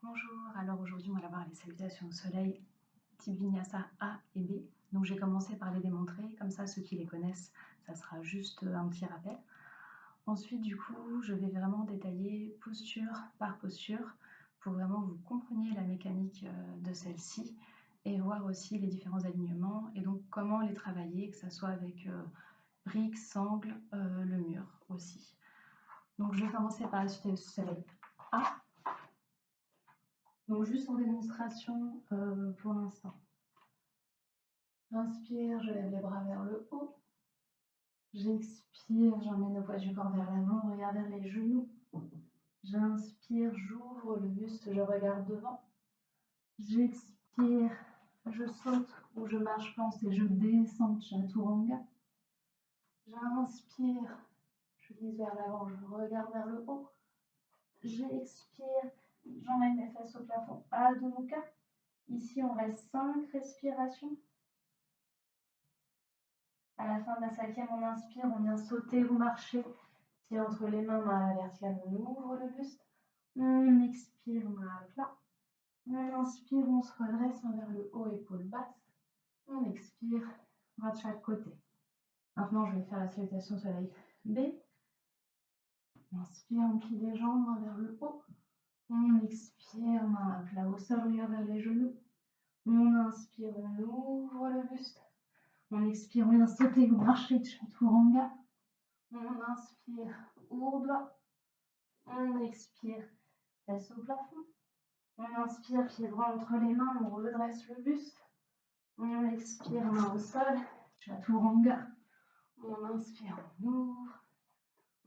Bonjour, alors aujourd'hui on va voir les salutations au soleil type Vinyasa A et B. Donc j'ai commencé par les démontrer, comme ça ceux qui les connaissent, ça sera juste un petit rappel. Ensuite du coup je vais vraiment détailler posture par posture pour vraiment que vous compreniez la mécanique de celle-ci et voir aussi les différents alignements et donc comment les travailler, que ce soit avec briques, sangles, le mur aussi. Donc je vais commencer par la salutation au soleil A. Donc juste en démonstration pour l'instant. J'inspire, je lève les bras vers le haut. J'expire, j'emmène le poids du corps vers l'avant, regarde vers les genoux. J'inspire, j'ouvre le buste, je regarde devant. J'expire, je saute ou je marche planche et je descends, Chaturanga. J'inspire, je glisse vers l'avant, je regarde vers le haut. J'expire, j'emmène les fesses au plafond, Adho Mukha. Ici, on reste 5 respirations. À la fin de la 5e, on inspire, on vient sauter ou marcher. Pieds entre les mains, main à la verticale, on ouvre le buste. On expire, main à plat. On inspire, on se redresse vers le haut, épaule basse. On expire, bras de chaque côté. Maintenant, je vais faire la salutation soleil B. On inspire, on plie les jambes, main vers le haut. On expire, main à plat au sol, regard vers les genoux. On inspire, on ouvre le buste. On expire, on vient sauter ou marcher, Chaturanga. On inspire, Urdhva. On expire, fesses au plafond. On inspire, pieds droits entre les mains, on redresse le buste. On expire, main au sol, Chaturanga. On inspire, on ouvre.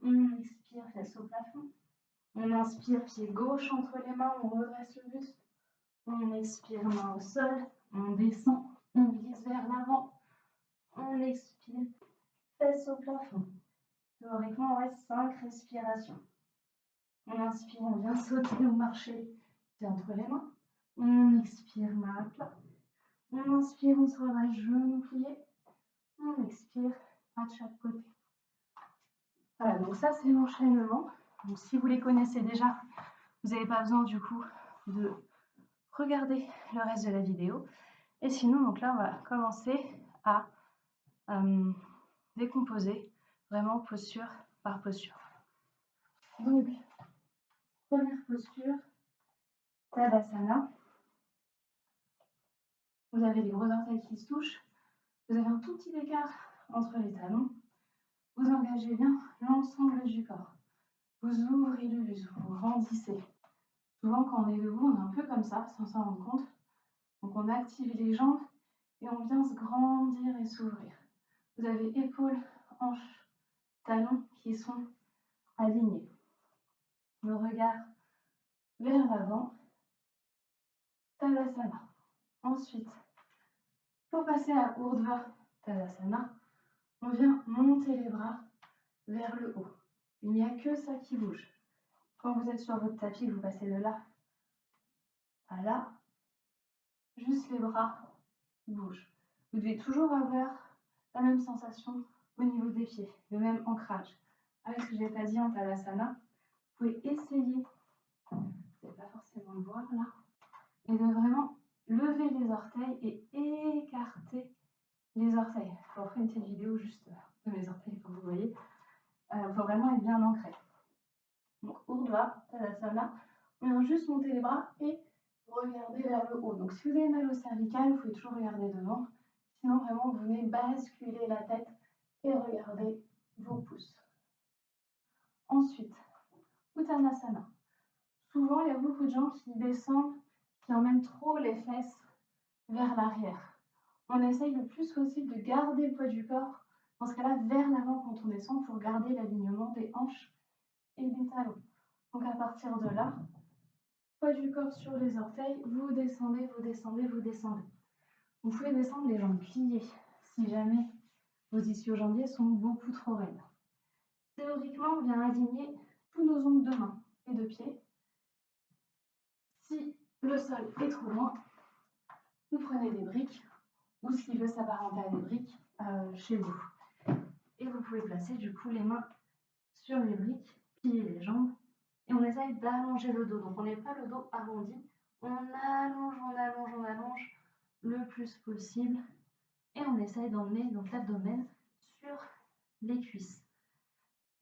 On expire, fesses au plafond. On inspire, pied gauche entre les mains, on redresse le buste. On expire, main au sol. On descend, on glisse vers l'avant. On expire, fesses au plafond. Théoriquement, on reste 5 respirations. On inspire, on vient sauter ou marcher, pieds entre les mains. On expire, main à plat. On inspire, on se redresse, genoux pliés. On expire, bras de chaque côté. Voilà, donc ça c'est l'enchaînement. Donc si vous les connaissez déjà, vous n'avez pas besoin du coup de regarder le reste de la vidéo. Et sinon, donc là on va commencer à décomposer vraiment posture par posture. Donc, première posture, Tadasana. Vous avez les gros orteils qui se touchent. Vous avez un tout petit écart entre les talons. Vous engagez bien l'ensemble du corps. Vous ouvrez le buste, vous grandissez. Souvent, quand on est debout, on est un peu comme ça, sans s'en rendre compte. Donc, on active les jambes et on vient se grandir et s'ouvrir. Vous avez épaules, hanches, talons qui sont alignés. Le regard vers l'avant. Tadasana. Ensuite, pour passer à Urdhva Tadasana, on vient monter les bras vers le haut. Il n'y a que ça qui bouge. Quand vous êtes sur votre tapis, vous passez de là à là. Juste les bras bougent. Vous devez toujours avoir la même sensation au niveau des pieds, le même ancrage. Avec ce que je n'ai pas dit en Tadasana, vous pouvez essayer, vous n'allez pas forcément le voir là, et de vraiment lever les orteils et écarter les orteils. Je vous ferai une petite vidéo juste de mes orteils pour que vous voyez. Il faut vraiment être bien ancré. Donc, Urdhva Tadasana, on vient juste monter les bras et regarder vers le haut. Donc, si vous avez mal au cervical, vous pouvez toujours regarder devant. Sinon, vraiment, vous venez basculer la tête et regarder vos pouces. Ensuite, Uttanasana. Souvent, il y a beaucoup de gens qui descendent, qui emmènent trop les fesses vers l'arrière. On essaye le plus possible de garder le poids du corps, dans ce cas-là, vers l'avant quand on descend, pour garder l'alignement des hanches et des talons. Donc, à partir de là, poids du corps sur les orteils, vous descendez, vous descendez, vous descendez. Vous pouvez descendre les jambes pliées si jamais vos ischio-jambiers sont beaucoup trop raides. Théoriquement, on vient aligner tous nos ongles de main et de pied. Si le sol est trop loin, vous prenez des briques ou ce qui veut s'apparenter à des briques chez vous. Et vous pouvez placer du coup les mains sur les briques, plier les jambes et on essaye d'allonger le dos. Donc on n'est pas le dos arrondi, on allonge, on allonge, on allonge le plus possible et on essaye d'emmener donc l'abdomen sur les cuisses.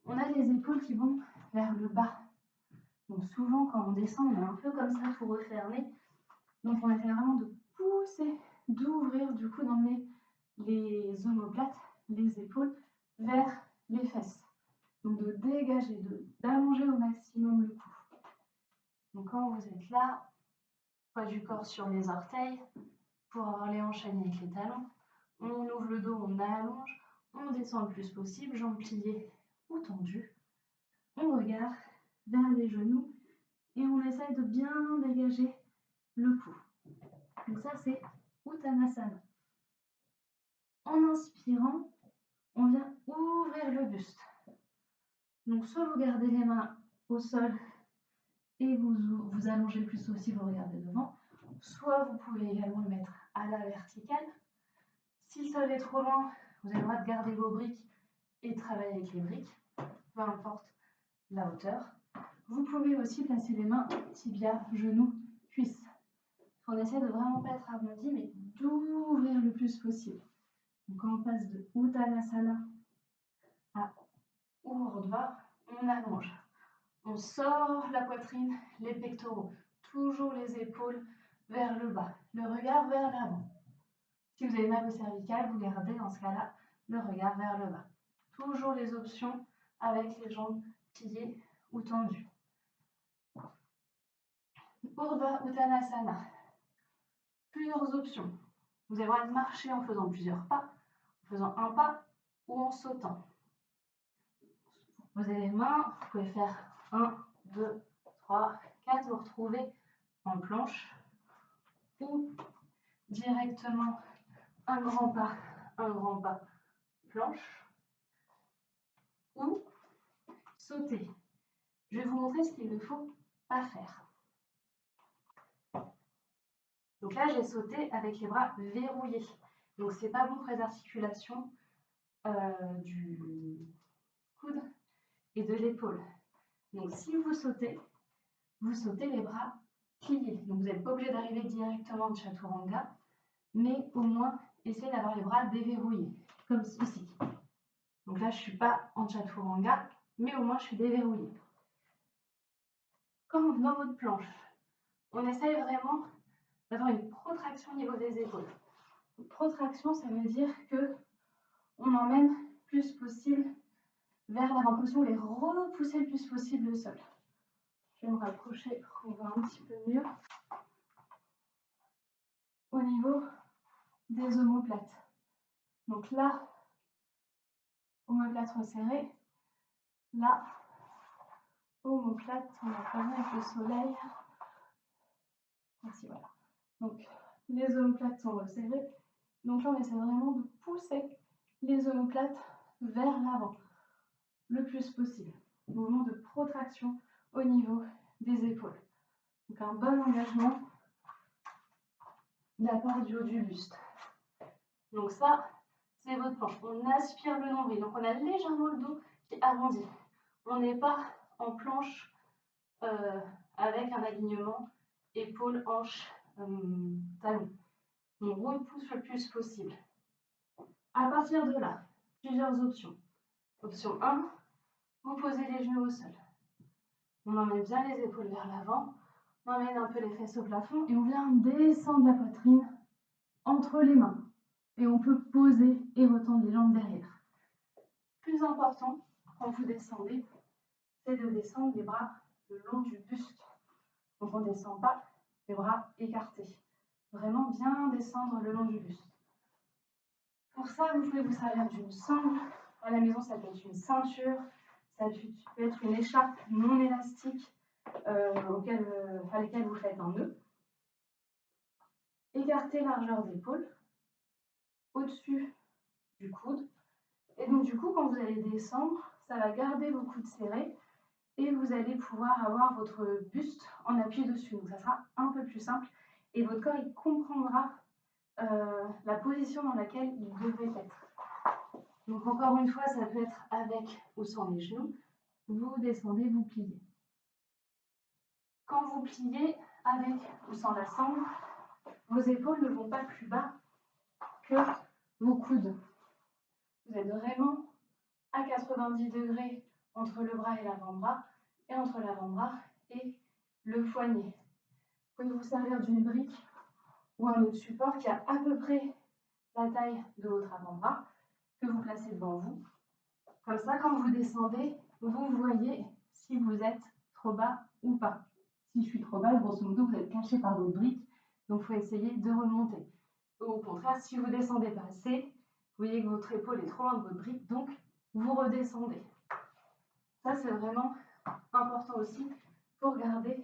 On a les épaules qui vont vers le bas. Donc souvent quand on descend, on est un peu comme ça, tout refermé. Donc on essaie vraiment de pousser, d'ouvrir, du coup d'emmener les omoplates, les épaules vers les fesses. Donc de dégager, d'allonger au maximum le cou. Donc quand vous êtes là, poids du corps sur les orteils pour avoir les hanches alignées avec les talons. On ouvre le dos, on allonge, on descend le plus possible, jambes pliées ou tendues. On regarde vers les genoux et on essaye de bien dégager le cou. Donc ça c'est Uttanasana. En inspirant, on vient ouvrir le buste. Donc soit vous gardez les mains au sol et vous allongez le plus possible, vous regardez devant, soit vous pouvez également le mettre à la verticale. Si le sol est trop loin, vous avez le droit de garder vos briques et de travailler avec les briques, peu importe la hauteur. Vous pouvez aussi placer les mains tibia, genoux, cuisses. On essaie de vraiment pas être arrondi, mais d'ouvrir le plus possible. Donc quand on passe de Uttanasana à Urdhva, on allonge. On sort la poitrine, les pectoraux, toujours les épaules vers le bas, le regard vers l'avant. Si vous avez mal au cervical, vous gardez dans ce cas-là le regard vers le bas. Toujours les options avec les jambes pliées ou tendues. Urdhva Uttanasana. Plusieurs options. Vous avez le droit de marcher en faisant plusieurs pas, en faisant un pas ou en sautant. Vous avez les mains, vous pouvez faire 1, 2, 3, 4, vous retrouvez en planche ou directement un grand pas, planche ou sauter. Je vais vous montrer ce qu'il ne faut pas faire. Donc là, j'ai sauté avec les bras verrouillés. Donc c'est pas bon pour les articulations du coude et de l'épaule. Donc si vous sautez les bras pliés. Donc vous n'êtes pas obligé d'arriver directement en chaturanga, mais au moins essayez d'avoir les bras déverrouillés, comme ceci. Donc là, je ne suis pas en chaturanga, mais au moins je suis déverrouillée. Comme dans votre planche, on essaye vraiment d'avoir une protraction au niveau des épaules. Protraction, ça veut dire que on emmène plus possible vers l'avant, comme si on voulait repousser le plus possible le sol. Je vais me rapprocher pour voir un petit peu mieux. Au niveau des omoplates. Donc là, omoplate resserrée. Là, omoplate, on va pas bien avec le soleil. Ainsi, voilà. Donc, les omoplates sont resserrées. Donc là, on essaie vraiment de pousser les omoplates vers l'avant le plus possible. Mouvement de protraction au niveau des épaules. Donc un bon engagement de la part du haut du buste. Donc ça, c'est votre planche. On aspire le nombril. Donc on a légèrement le dos qui arrondit. On n'est pas en planche avec un alignement épaules, hanches, talons. On repousse le plus possible. À partir de là, plusieurs options. Option 1, vous posez les genoux au sol. On emmène bien les épaules vers l'avant. On emmène un peu les fesses au plafond et on vient descendre la poitrine entre les mains. Et on peut poser et retendre les jambes derrière. Plus important, quand vous descendez, c'est de descendre les bras le long du buste. Donc on ne descend pas les bras écartés. Vraiment bien descendre le long du buste. Pour ça, vous pouvez vous servir d'une sangle. À la maison, ça peut être une ceinture, ça peut être une écharpe non élastique à laquelle vous faites un nœud. Écartez largeur d'épaule au-dessus du coude. Et donc du coup, quand vous allez descendre, ça va garder vos coudes serrés et vous allez pouvoir avoir votre buste en appui dessus. Donc ça sera un peu plus simple et votre corps il comprendra la position dans laquelle il devrait être. Donc encore une fois, ça peut être avec ou sans les genoux. Vous descendez, vous pliez. Quand vous pliez avec ou sans la sangle, vos épaules ne vont pas plus bas que vos coudes. Vous êtes vraiment à 90 degrés entre le bras et l'avant-bras, et entre l'avant-bras et le poignet. Vous pouvez vous servir d'une brique ou un autre support qui a à peu près la taille de votre avant-bras, que vous placez devant vous. Comme ça, quand vous descendez, vous voyez si vous êtes trop bas ou pas. Si je suis trop bas, grosso modo, vous êtes caché par votre brique, donc il faut essayer de remonter. Ou au contraire, si vous descendez pas assez, vous voyez que votre épaule est trop loin de votre brique, donc vous redescendez. Ça, c'est vraiment important aussi pour garder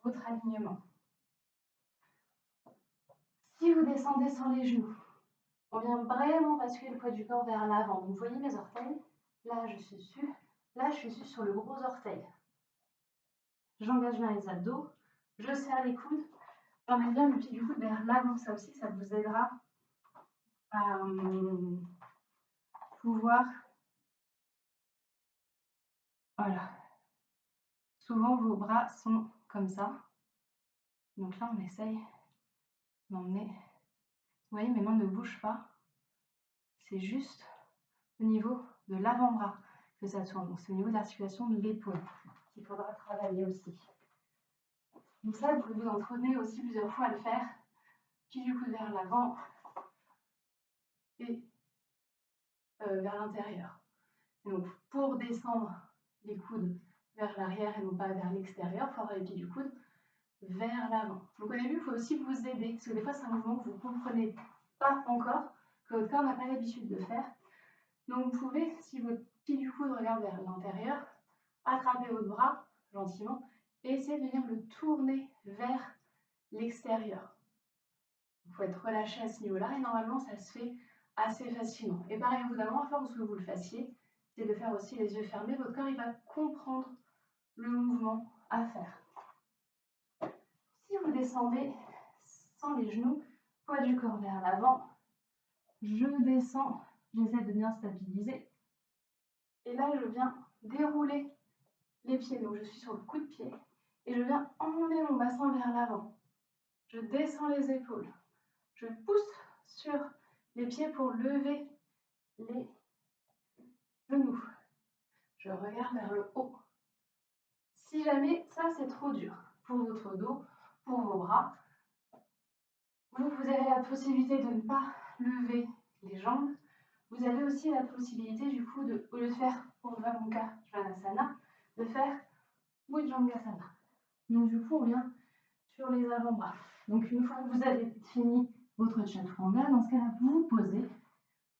votre alignement. Si vous descendez sans les genoux, on vient vraiment basculer le poids du corps vers l'avant. Donc, vous voyez mes orteils, là je suis sur le gros orteil. J'engage bien les abdos, je serre les coudes, j'emmène bien le pied du coude vers l'avant. Ça aussi, ça vous aidera à pouvoir... Voilà. Souvent, vos bras sont comme ça. Donc là, on essaye d'emmener... Vous voyez, mes mains ne bougent pas. C'est juste au niveau de l'avant-bras que ça tourne. Donc, c'est au niveau de l'articulation de l'épaule qu'il faudra travailler aussi. Donc ça, vous pouvez vous entraîner aussi plusieurs fois à le faire. Pied du coude vers l'avant et vers l'intérieur. Donc, pour descendre les coudes vers l'arrière et non pas vers l'extérieur, il faut avoir les pieds du coude vers l'avant. Donc au début, il faut aussi vous aider, parce que des fois, c'est un mouvement que vous ne comprenez pas encore, que votre corps n'a pas l'habitude de faire. Donc vous pouvez, si votre pied du coude regarde vers l'intérieur, attraper votre bras gentiment et essayer de venir le tourner vers l'extérieur. Il faut être relâché à ce niveau-là et normalement, ça se fait assez facilement. Et pareil, évidemment, à force que vous le fassiez, c'est de faire aussi les yeux fermés. Votre corps, il va comprendre le mouvement à faire. Si vous descendez sans les genoux, poids du corps vers l'avant, je descends, j'essaie de bien stabiliser. Et là, je viens dérouler les pieds. Donc, je suis sur le coup de pied et je viens emmener mon bassin vers l'avant. Je descends les épaules. Je pousse sur les pieds pour lever les genoux. Je regarde vers le haut. Si jamais ça c'est trop dur pour votre dos, pour vos bras, vous avez la possibilité de ne pas lever les jambes. Vous avez aussi la possibilité du coup de, au lieu de faire Urdhva Mukha Svanasana, de faire Bhujangasana. Donc du coup on vient sur les avant-bras. Donc une fois que vous avez fini votre Chaturanga, dans ce cas-là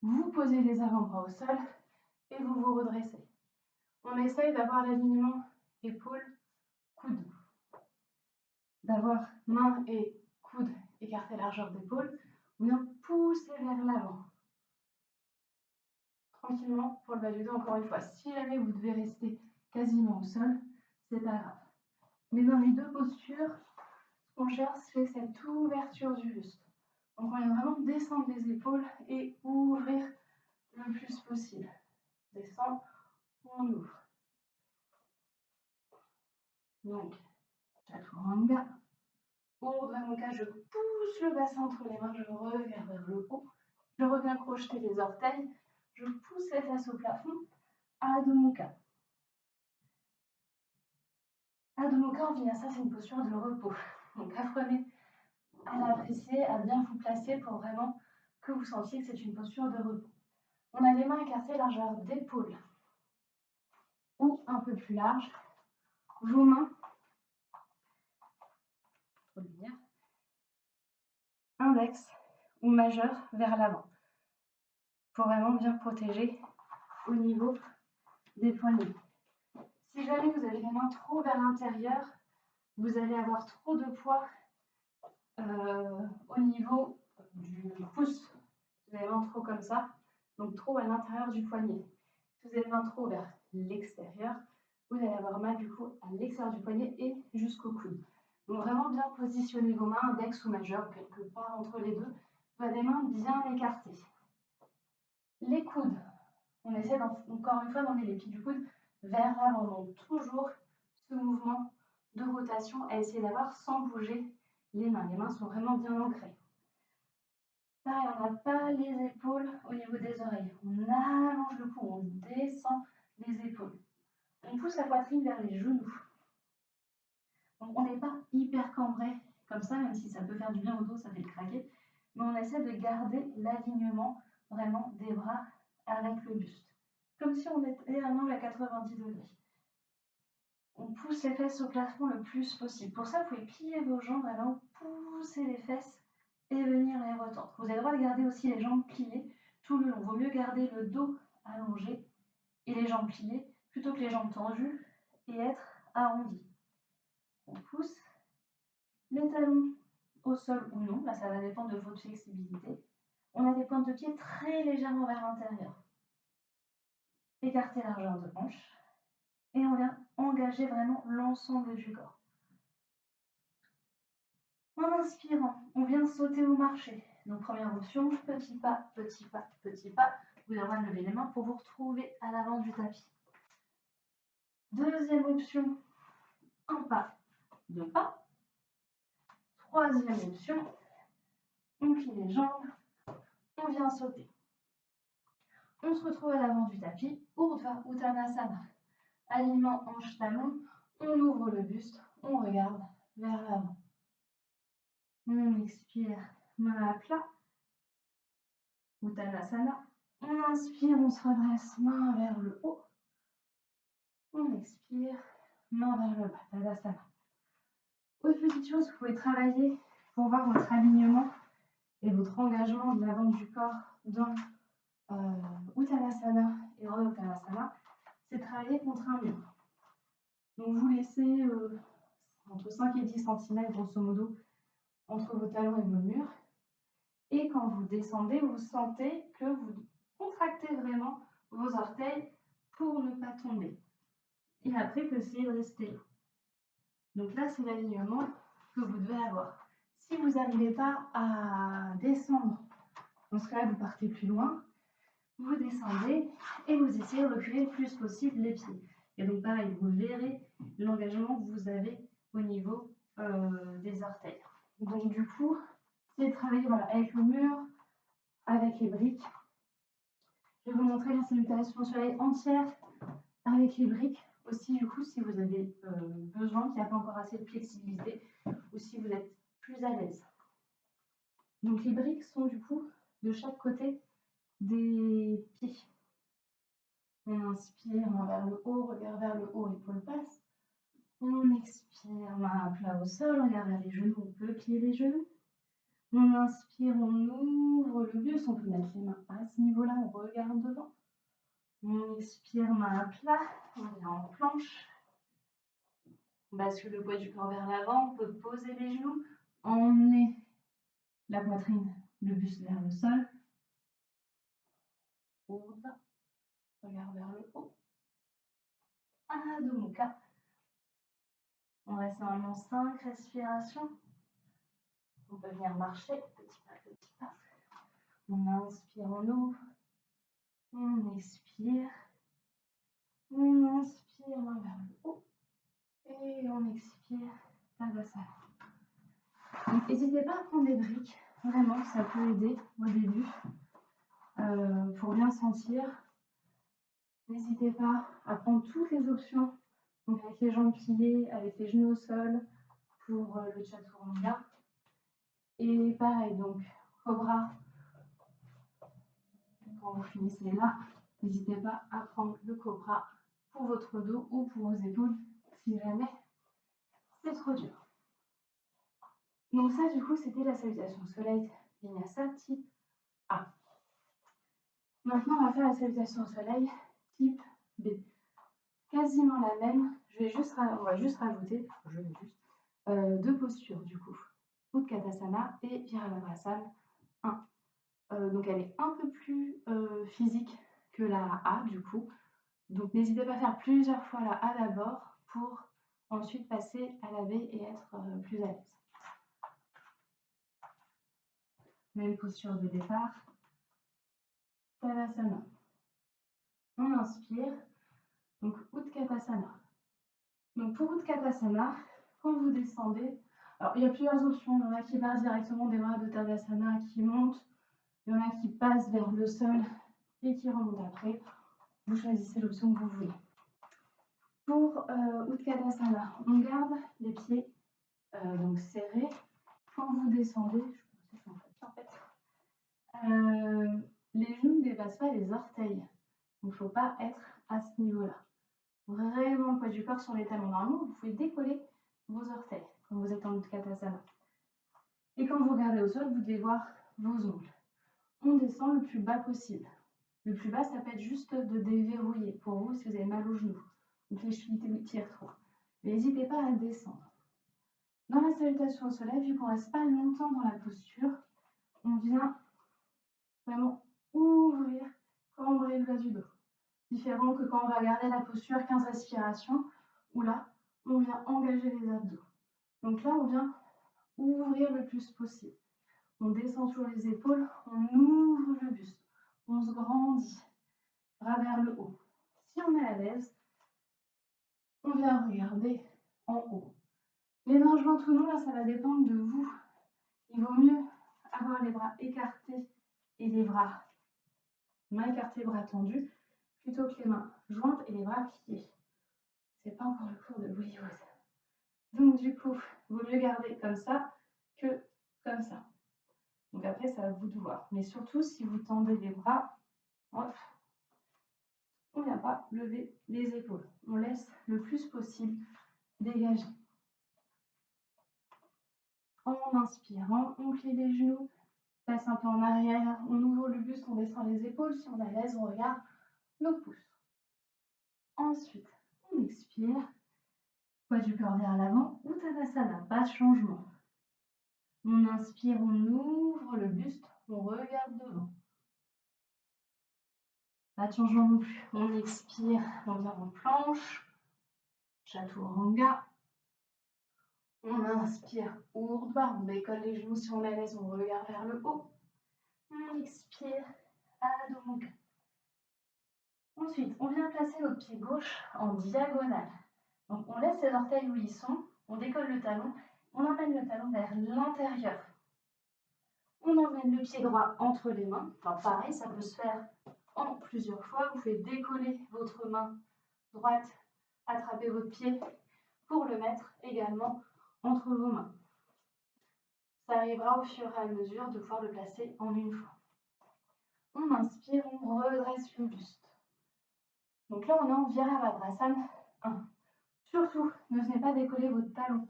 vous posez les avant-bras au sol et vous vous redressez. On essaye d'avoir l'alignement épaule-coude, d'avoir main et coude écartés largeur d'épaule. On vient pousser vers l'avant. Tranquillement pour le bas du dos, encore une fois. Si jamais vous devez rester quasiment au sol, c'est pas grave. Mais dans les deux postures, ce qu'on cherche, c'est cette ouverture du buste. Donc on vient vraiment descendre les épaules et ouvrir le plus possible. Descend, on ouvre. Donc, Chaturanga. Urdhva Mukha, je pousse le bassin entre les mains, je reviens vers le haut. Je reviens crocheter les orteils. Je pousse les fesses au plafond. Adho Mukha. Adho Mukha en vinyasa, c'est une posture de repos. Donc apprenez à l'apprécier, à bien vous placer pour vraiment que vous sentiez que c'est une posture de repos. On a les mains écartées largeur d'épaule ou un peu plus large. Vos mains, index ou majeur vers l'avant. Pour vraiment bien protéger au niveau des poignets. Si jamais vous avez les mains trop vers l'intérieur, vous allez avoir trop de poids au niveau du pouce. Vous avez les mains trop comme ça, donc trop à l'intérieur du poignet. Si vous avez les mains trop vers l'extérieur, vous allez avoir mal du coup à l'extérieur du poignet et jusqu'au coude. Donc vraiment bien positionner vos mains, index ou majeur, quelque part entre les deux. Vous avez des mains bien écartées. Les coudes, on essaie encore une fois d'emmener les pieds du coude vers l'avant. Donc toujours ce mouvement de rotation à essayer d'avoir sans bouger les mains. Les mains sont vraiment bien ancrées. Pareil, on n'a pas les épaules au niveau des oreilles. On allonge le cou, on descend les épaules. On pousse la poitrine vers les genoux. Donc on n'est pas hyper cambré comme ça, même si ça peut faire du bien au dos, ça fait le craquer. Mais on essaie de garder l'alignement vraiment des bras avec le buste. Comme si on était à un angle à 90 degrés. On pousse les fesses au plafond le plus possible. Pour ça, vous pouvez plier vos jambes, vraiment pousser les fesses et venir les retendre. Vous avez le droit de garder aussi les jambes pliées tout le long. Il vaut mieux garder le dos allongé et les jambes pliées plutôt que les jambes tendues et être arrondi. On pousse les talons au sol ou non. Là, ça va dépendre de votre flexibilité. On a des pointes de pied très légèrement vers l'intérieur. Écartez largeur de hanche. Et on vient engager vraiment l'ensemble du corps. En inspirant, on vient sauter ou marcher. Donc première option, petit pas, petit pas, petit pas. Vous avez le droit de lever les mains pour vous retrouver à l'avant du tapis. Deuxième option, un pas, deux pas. Troisième option, on plie les jambes, on vient sauter. On se retrouve à l'avant du tapis, Urdhva Uttanasana. Alignement hanche-talon, on ouvre le buste, on regarde vers l'avant. On expire, main à plat. Uttanasana. On inspire, on se redresse, main vers le haut. On expire, main vers le bas, Tadasana. Autre petite chose, vous pouvez travailler pour voir votre alignement et votre engagement de l'avant du corps dans Uttanasana et Urdhva Uttanasana, c'est travailler contre un mur. Donc vous laissez entre 5 et 10 cm grosso modo entre vos talons et vos murs. Et quand vous descendez, vous sentez que vous contractez vraiment vos orteils pour ne pas tomber. Et après, vous essayez de rester là. Donc là, c'est l'alignement que vous devez avoir. Si vous n'arrivez pas à descendre, dans ce cas-là, vous partez plus loin, vous descendez et vous essayez de reculer le plus possible les pieds. Et donc pareil, vous verrez l'engagement que vous avez au niveau des orteils. Donc du coup, c'est de travailler voilà, avec le mur, avec les briques. Je vais vous montrer la salutation au soleil entière avec les briques aussi, du coup, si vous avez besoin, qu'il n'y a pas encore assez de flexibilité ou si vous êtes plus à l'aise. Donc les briques sont du coup de chaque côté des pieds. On inspire, main vers le haut, regard vers le haut, épaule basse. On expire, main à plat au sol, regard vers les genoux, on peut plier les genoux. On inspire, on ouvre le buste, on peut mettre les mains à ce niveau-là, on regarde devant. On expire, main à plat, on vient en planche. On bascule le poids du corps vers l'avant, on peut poser les genoux, emmener la poitrine, le buste vers le sol. Urdhva, regard vers le haut. Adho Mukha. On reste normalement 5 respirations. On peut venir marcher, petit pas, petit pas. On inspire, on ouvre. On expire. On inspire, main vers le haut. Et on expire, Tadasana. Donc n'hésitez pas à prendre des briques. Vraiment, ça peut aider au début. Pour bien sentir. N'hésitez pas à prendre toutes les options. Donc avec les jambes pliées, avec les genoux au sol pour le chaturanga. Et pareil, donc cobra. Quand vous finissez là, n'hésitez pas à prendre le cobra pour votre dos ou pour vos épaules si jamais c'est trop dur. Donc ça, du coup, c'était la salutation soleil vinyasa type A. Maintenant, on va faire la salutation soleil type B. Quasiment la même. On va juste rajouter, deux postures du coup. Utkatasana et Virabhadrasana 1. Donc elle est un peu plus physique que la A du coup. Donc n'hésitez pas à faire plusieurs fois la A d'abord pour ensuite passer à la B et être plus à l'aise. Même posture de départ. Tadasana. On inspire. Donc Utkatasana. Donc pour Utkatasana, Quand vous descendez, alors il y a plusieurs options. Il y en a qui partent directement des bras de Tadasana, qui montent. Il y en a qui passent vers le sol et qui remontent après. Vous choisissez l'option que vous voulez. Pour Utkatasana, on garde les pieds donc serrés. Quand vous descendez, je peux en fait, les genoux ne dépassent pas les orteils. Donc il ne faut pas être à ce niveau-là. Vraiment le poids du corps sur les talons. Normalement, vous pouvez décoller vos orteils quand vous êtes en Utkatasana. Et quand vous regardez au sol, vous devez voir vos ongles. On descend le plus bas possible. Le plus bas, ça peut être juste de déverrouiller pour vous si vous avez mal aux genoux ou que les chevilles tirent trop. Mais n'hésitez pas à descendre. Dans la salutation au soleil, vu qu'on ne reste pas longtemps dans la posture, on vient vraiment ouvrir, cambrer le bas du dos. Différent que quand on va regarder la posture 15 respirations, où là, on vient engager les abdos. Donc là, on vient ouvrir le plus possible. On descend sur les épaules, on ouvre le buste, on se grandit, bras vers le haut. Si on est à l'aise, on vient regarder en haut. Les mains jointes ou non, là, ça va dépendre de vous. Il vaut mieux avoir les bras écartés et les bras, mains écartées, bras tendus, plutôt que les mains jointes et les bras pliés. C'est pas encore le cours de Bollywood. Donc du coup, il vaut mieux garder comme ça que comme ça. Donc après, c'est à vous de voir. Mais surtout, si vous tendez les bras, hop, on ne vient pas lever les épaules. On laisse le plus possible dégager. En inspirant, on plie les genoux, passe un peu en arrière, on ouvre le buste, on descend les épaules. Si on est à l'aise, on regarde nos pouces. Ensuite, on expire, poids du corps vers l'avant, Uttanasana, pas de changement. On inspire, on ouvre le buste, on regarde devant. Pas de changement non plus. On expire, on vient en planche, Chaturanga. On inspire, Urdhva, on décolle les genoux si on est à l'aise, on regarde vers le haut. On expire, Adho Mukha. Ensuite, on vient placer notre pied gauche en diagonale. Donc, on laisse les orteils où ils sont, on décolle le talon, on emmène le talon vers l'intérieur. On emmène le pied droit entre les mains. Alors, pareil, ça peut se faire en plusieurs fois. Vous pouvez décoller votre main droite, attraper votre pied pour le mettre également entre vos mains. Ça arrivera au fur et à mesure de pouvoir le placer en une fois. On inspire, on redresse le buste. Donc là, on est en Virabhadrasana 1. Surtout, ne venez pas décoller votre talon.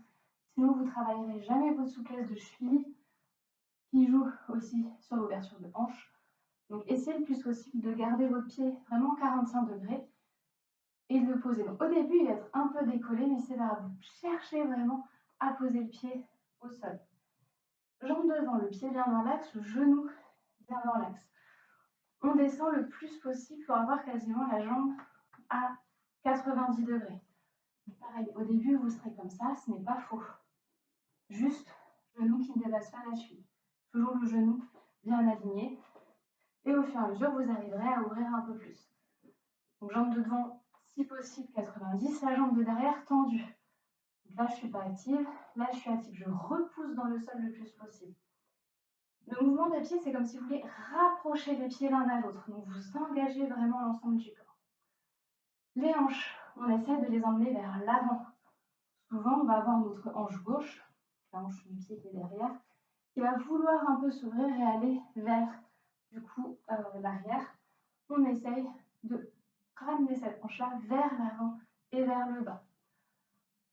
Sinon, vous ne travaillerez jamais votre souplesse de cheville qui joue aussi sur l'ouverture de hanche. Donc, essayez le plus possible de garder votre pied vraiment 45 degrés et de le poser. Donc, au début, il va être un peu décollé, mais c'est là, vous cherchez vraiment à poser le pied au sol. Jambe devant, le pied vient dans l'axe, le genou vient dans l'axe. On descend le plus possible pour avoir quasiment la jambe à 90 degrés. Pareil, au début, vous serez comme ça, ce n'est pas faux. Juste, genou qui ne dépasse pas la cheville. Toujours le genou bien aligné. Et au fur et à mesure, vous arriverez à ouvrir un peu plus. Donc, jambe de devant, si possible, 90. La jambe de derrière, tendue. Donc là, je ne suis pas active. Là, je suis active. Je repousse dans le sol le plus possible. Le mouvement des pieds, c'est comme si vous voulez rapprocher les pieds l'un à l'autre. Donc, vous engagez vraiment l'ensemble du corps. Les hanches, on essaie de les emmener vers l'avant. Souvent, on va avoir notre hanche gauche, la hanche du pied qui est derrière, qui va vouloir un peu s'ouvrir et aller vers, du coup, l'arrière. On essaye de ramener cette hanche-là vers l'avant et vers le bas.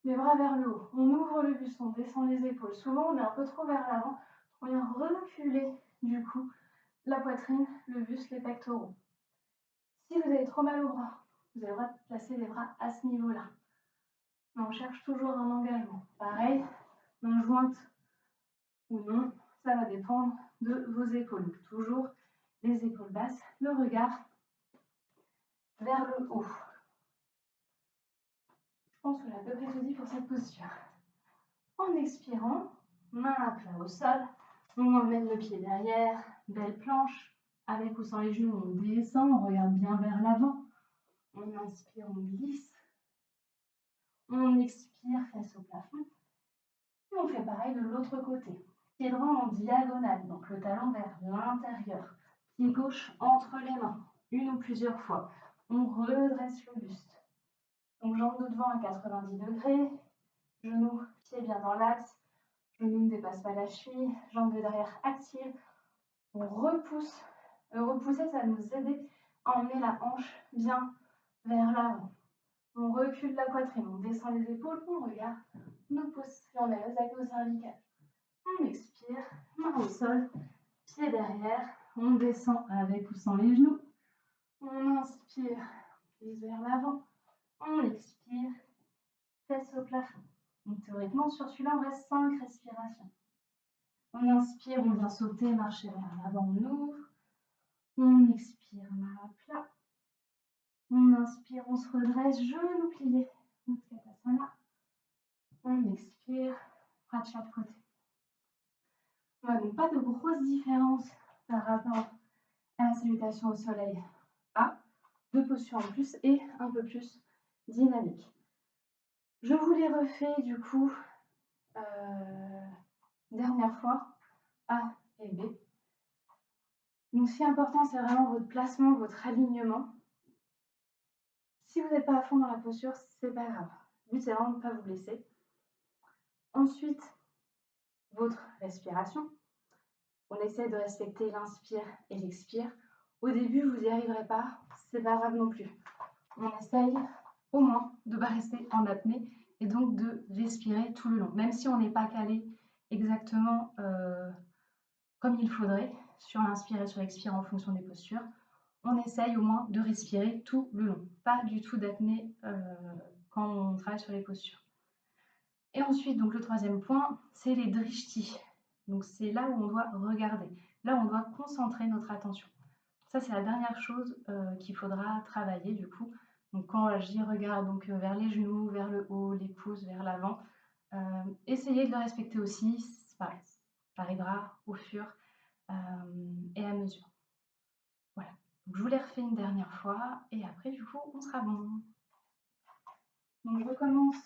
Les bras vers le haut. On ouvre le buste, on descend les épaules. Souvent, on est un peu trop vers l'avant. On vient reculer, du coup, la poitrine, le buste, les pectoraux. Si vous avez trop mal au bras, vous avez le droit de placer les bras à ce niveau-là. Mais on cherche toujours un engagement. Pareil, main jointe ou non, ça va dépendre de vos épaules. Toujours les épaules basses, le regard vers le haut. Je pense que j'ai à peu près tout dit pour cette posture. En expirant, main à plat au sol, on emmène le pied derrière, belle planche, avec ou sans les genoux, on descend, on regarde bien vers l'avant. On inspire, on glisse. On expire face au plafond. Et on fait pareil de l'autre côté. Pied droit en diagonale, donc le talon vers l'intérieur. Pied gauche entre les mains, une ou plusieurs fois. On redresse le buste. Donc jambes de devant à 90 degrés, genoux, pieds bien dans l'axe, genou ne dépasse pas la cheville, jambes de derrière actives. On repousse. Repousser, ça va nous aider à emmener la hanche bien vers l'avant. On recule la poitrine, on descend les épaules, on regarde nos pouces et on met les abdos cervicales. On expire, main au sol, pied derrière, on descend avec ou sans les genoux. On inspire, prise vers l'avant. On expire, fesses au plafond. Donc théoriquement, sur celui-là, on reste 5 respirations. On inspire, on vient sauter, marcher vers l'avant, on ouvre. On expire, main à plat. On inspire, on se redresse, genoux pliés. Utkatasana. On expire, bras de chaque côté. Voilà, donc pas de grosse différence par rapport à la salutation au soleil A. 2 postures en plus et un peu plus dynamique. Je vous les refais du coup dernière fois, A et B. Donc ce qui est important, c'est vraiment votre placement, votre alignement. Si vous n'êtes pas à fond dans la posture, c'est pas grave. Le but, c'est vraiment de ne pas vous blesser. Ensuite, votre respiration. On essaie de respecter l'inspire et l'expire. Au début, vous n'y arriverez pas, c'est pas grave non plus. On essaye au moins de ne pas rester en apnée et donc de respirer tout le long. Même si on n'est pas calé exactement comme il faudrait sur l'inspire et sur l'expire en fonction des postures, on essaye au moins de respirer tout le long. Pas du tout d'apnée quand on travaille sur les postures. Et ensuite, donc le troisième point, c'est les drishti. Donc c'est là où on doit regarder, là où on doit concentrer notre attention. Ça, c'est la dernière chose qu'il faudra travailler du coup. Donc quand j'y regarde donc, vers les genoux, vers le haut, les pouces, vers l'avant, essayez de le respecter aussi. Ça arrivera au fur et à mesure. Voilà. Donc, je vous les refais une dernière fois et après du coup, on sera bon. Donc je recommence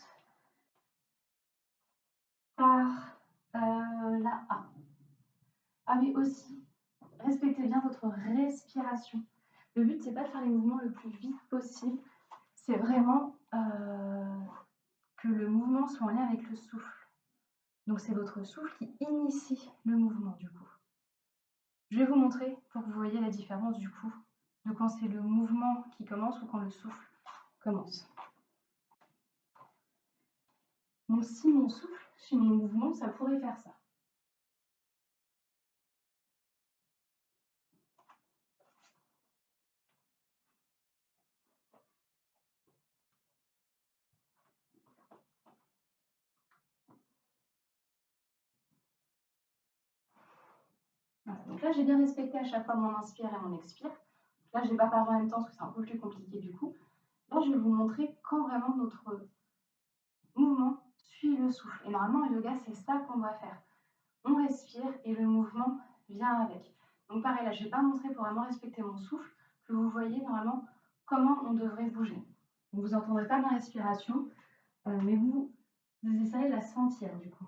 par la A. Ah oui, aussi, respectez bien votre respiration. Le but, c'est pas de faire les mouvements le plus vite possible, c'est vraiment que le mouvement soit en lien avec le souffle. Donc c'est votre souffle qui initie le mouvement du coup. Je vais vous montrer pour que vous voyez la différence du coup de quand c'est le mouvement qui commence ou quand le souffle commence. Donc si mon souffle, si mon mouvement, ça pourrait faire ça. Voilà. Donc là, j'ai bien respecté à chaque fois mon inspire et mon expire. Là, je ne vais pas parler en même temps parce que c'est un peu plus compliqué du coup. Là, je vais vous montrer quand vraiment notre mouvement suit le souffle. Et normalement, en yoga, c'est ça qu'on doit faire. On respire et le mouvement vient avec. Donc pareil, là, je ne vais pas montrer pour vraiment respecter mon souffle, que vous voyez normalement comment on devrait bouger. Donc, vous n'entendrez pas ma respiration, mais vous essayez de la sentir du coup.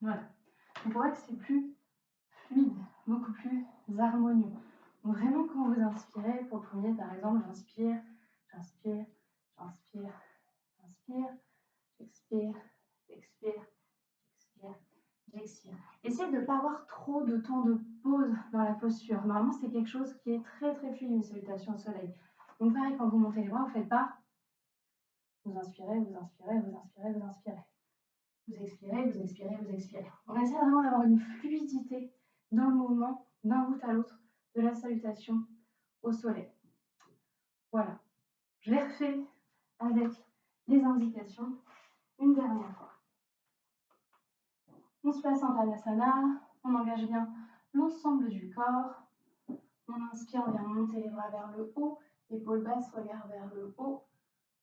Voilà. On voit que c'est plus fluide, beaucoup plus harmonieux. Donc vraiment, quand vous inspirez, pour le premier, par exemple, j'inspire, j'inspire, j'inspire, j'inspire, j'expire, j'expire, j'expire, j'expire. Essayez de ne pas avoir trop de temps de pause dans la posture. Normalement, c'est quelque chose qui est très très fluide, une salutation au soleil. Donc pareil, quand vous montez les bras, vous ne faites pas. Vous inspirez, vous inspirez, vous inspirez, vous inspirez. Vous expirez, vous expirez, vous expirez. On essaie vraiment d'avoir une fluidité dans le mouvement d'un bout à l'autre de la salutation au soleil. Voilà. Je les refais avec les indications une dernière fois. On se place en Tadasana, on engage bien l'ensemble du corps. On inspire, on vient monter les bras vers le haut, épaules basses, regard vers le haut.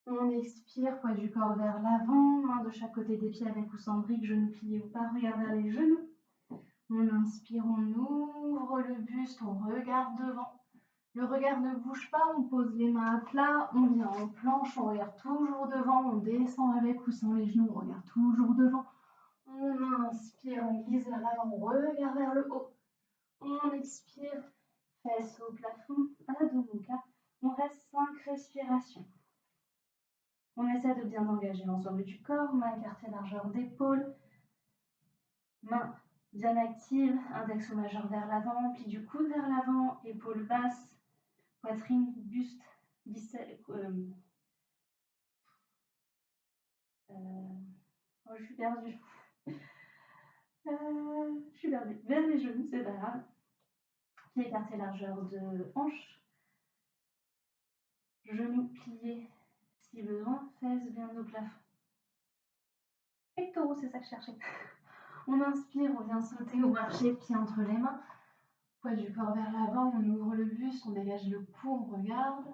On expire, poids du corps vers l'avant, main de chaque côté des pieds avec ou sans briques, genoux pliés ou pas, regard vers les genoux. On inspire, on ouvre le buste, on regarde devant. Le regard ne bouge pas, on pose les mains à plat, on vient en planche, on regarde toujours devant, on descend avec ou sans les genoux, on regarde toujours devant. On inspire, on glisse vers l'avant, on regarde vers le haut. On expire, fesses au plafond, Adho Mukha. On reste 5 respirations. On essaie de bien engager l'ensemble du corps, main écartée, largeur d'épaule, main bien active, index au majeur vers l'avant, pli du coude vers l'avant, épaules basses, poitrine, buste, biceps. Oh, je suis perdue. Vers les genoux, c'est pas grave. Pied écarté, largeur de hanche. Genoux pliés si besoin, fesses bien au plafond. Pectoraux, c'est ça que je cherchais. On inspire, on vient sauter ou marcher, pieds entre les mains. Poids du corps vers l'avant, on ouvre le buste, on dégage le cou, on regarde.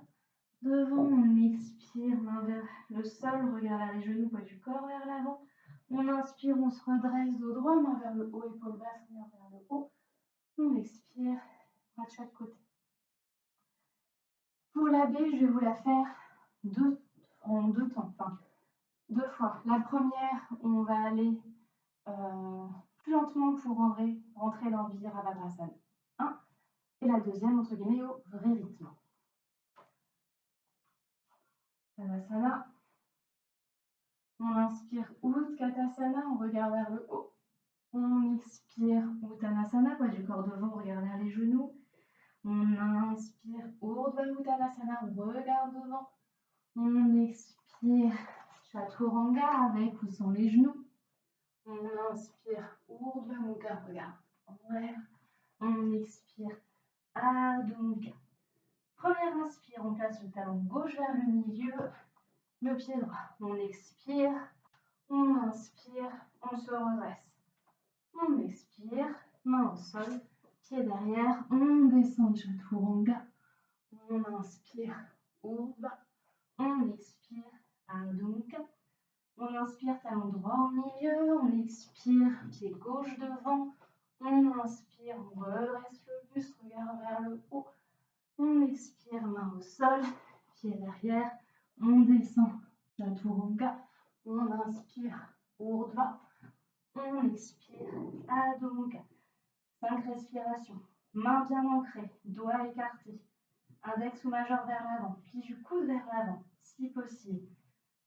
Devant, on expire, main vers le sol, regard vers les genoux, poids du corps vers l'avant. On inspire, on se redresse, dos droit, main vers le haut, épaule basse, regard vers le haut. On expire, bras de chaque côté. Pour la B, je vais vous la faire en deux temps, enfin 2 fois. La première, on va aller plus lentement pour rentrer dans Virabhadrasana 1. Et la deuxième, entre guillemets, au vrai rythme. Tadasana. On inspire Utkatasana, on regarde vers le haut. On expire Uttanasana, poids du corps devant, on regarde vers les genoux. On inspire Urdhva Uttanasana, on regarde devant. On expire Chaturanga avec ou sans les genoux. On inspire Urdhva Mukha, regarde en l'air. On expire Adho Mukha. Première inspire, on place le talon gauche vers le milieu, le pied droit. On expire, on inspire, on se redresse. On expire, main au sol, pied derrière, on descend Chaturanga. On inspire, Urdhva. On expire, Adho Mukha. On inspire, talon droit au milieu, on expire, pied gauche devant. On inspire, on redresse le buste, regard vers le haut. On expire, main au sol, pied derrière. On descend, Chaturanga. On inspire, Urdhva. On expire, Adho Mukha. 5 respirations. Main bien ancrée, doigts écartés. Index ou majeur vers l'avant, pli du coude vers l'avant, si possible.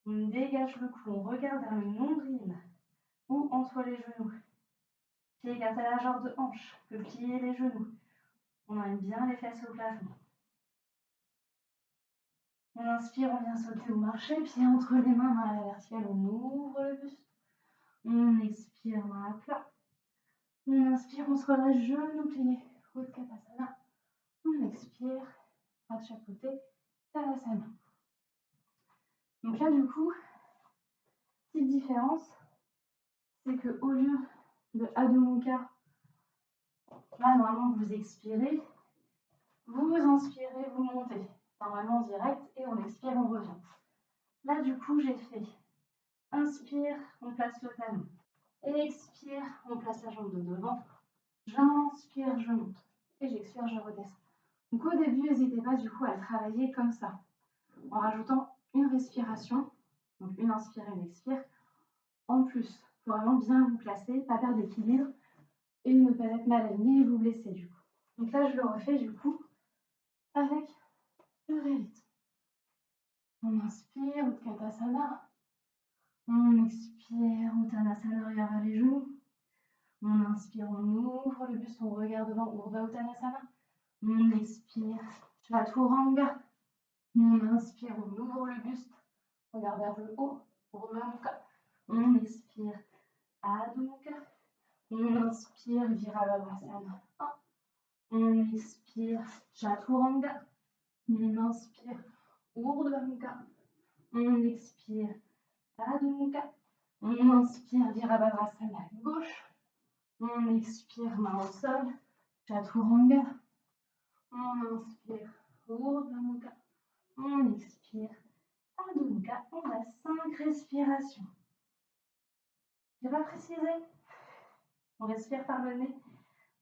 On dégage le cou, on regarde vers le nombril ou entre les genoux. Pied écarté à la largeur de hanche, peut plier les genoux. On aime bien les fesses au plafond. On inspire, on vient sauter ou marcher, pied entre les mains, main à la verticale, on ouvre le buste. On expire, main à plat. On inspire, on se redresse, genoux pliés, Utkatasana. On expire, bras de chaque côté, Tadasana. Donc là, du coup, petite différence, c'est qu'au lieu de Adho Mukha, là, normalement, vous expirez, vous inspirez, vous montez. Normalement, direct, et on expire, on revient. Là, du coup, j'ai fait inspire, on place le talon. Expire, on place la jambe de devant. J'inspire, je monte. Et j'expire, je redescends. Donc au début, n'hésitez pas du coup à travailler comme ça, en rajoutant une respiration, donc une inspire et une expire, en plus, pour vraiment bien vous placer, pas perdre l'équilibre et ne pas être mal aligné et vous blesser du coup. Donc là, je le refais du coup avec le vrai rythme. On inspire, Utkatasana. On expire, Uttanasana, regard vers les genoux. On inspire, on ouvre le buste, on regarde devant, Urdhva Uttanasana. On expire, Chaturanga. On inspire, on ouvre le buste, regarde vers le haut, Urdhva Mukha. On expire, Adho Mukha. On inspire, Virabhadrasana 1. On expire, Chaturanga. On inspire, Urdhva Mukha. On expire, Adho Mukha. On inspire, Virabhadrasana gauche. On expire, main au sol, Chaturanga. On inspire, Urdhva Mukha. On expire, Adho Mukha. On a 5 respirations. Je vais pas préciser. On respire par le nez.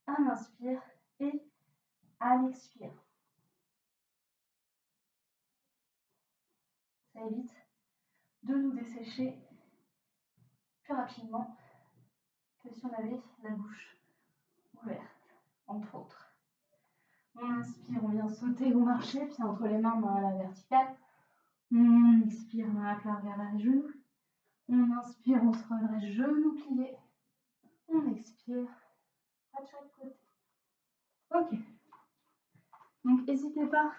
À l'inspire et à l'expire. Ça évite de nous dessécher plus rapidement que si on avait la bouche ouverte, entre autres. On inspire, on vient sauter ou marcher, puis entre les mains, main à la verticale. On expire, main à plat vers les genoux. On inspire, on se redresse, genoux pliés. On expire à chaque côté. Ok. Donc, n'hésitez pas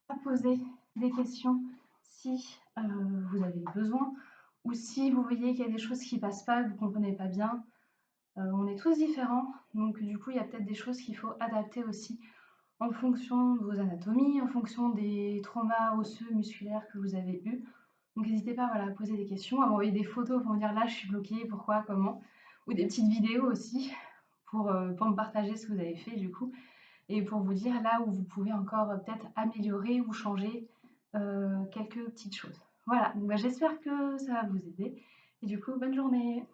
à poser des questions si vous avez besoin ou si vous voyez qu'il y a des choses qui ne passent pas, que vous ne comprenez pas bien. On est tous différents, donc du coup, il y a peut-être des choses qu'il faut adapter aussi en fonction de vos anatomies, en fonction des traumas osseux, musculaires que vous avez eus. Donc n'hésitez pas à poser des questions, à m'envoyer des photos pour me dire là je suis bloquée, pourquoi, comment, ou des petites vidéos aussi pour me partager ce que vous avez fait du coup, et pour vous dire là où vous pouvez encore peut-être améliorer ou changer quelques petites choses. Voilà, donc, j'espère que ça va vous aider, et du coup bonne journée.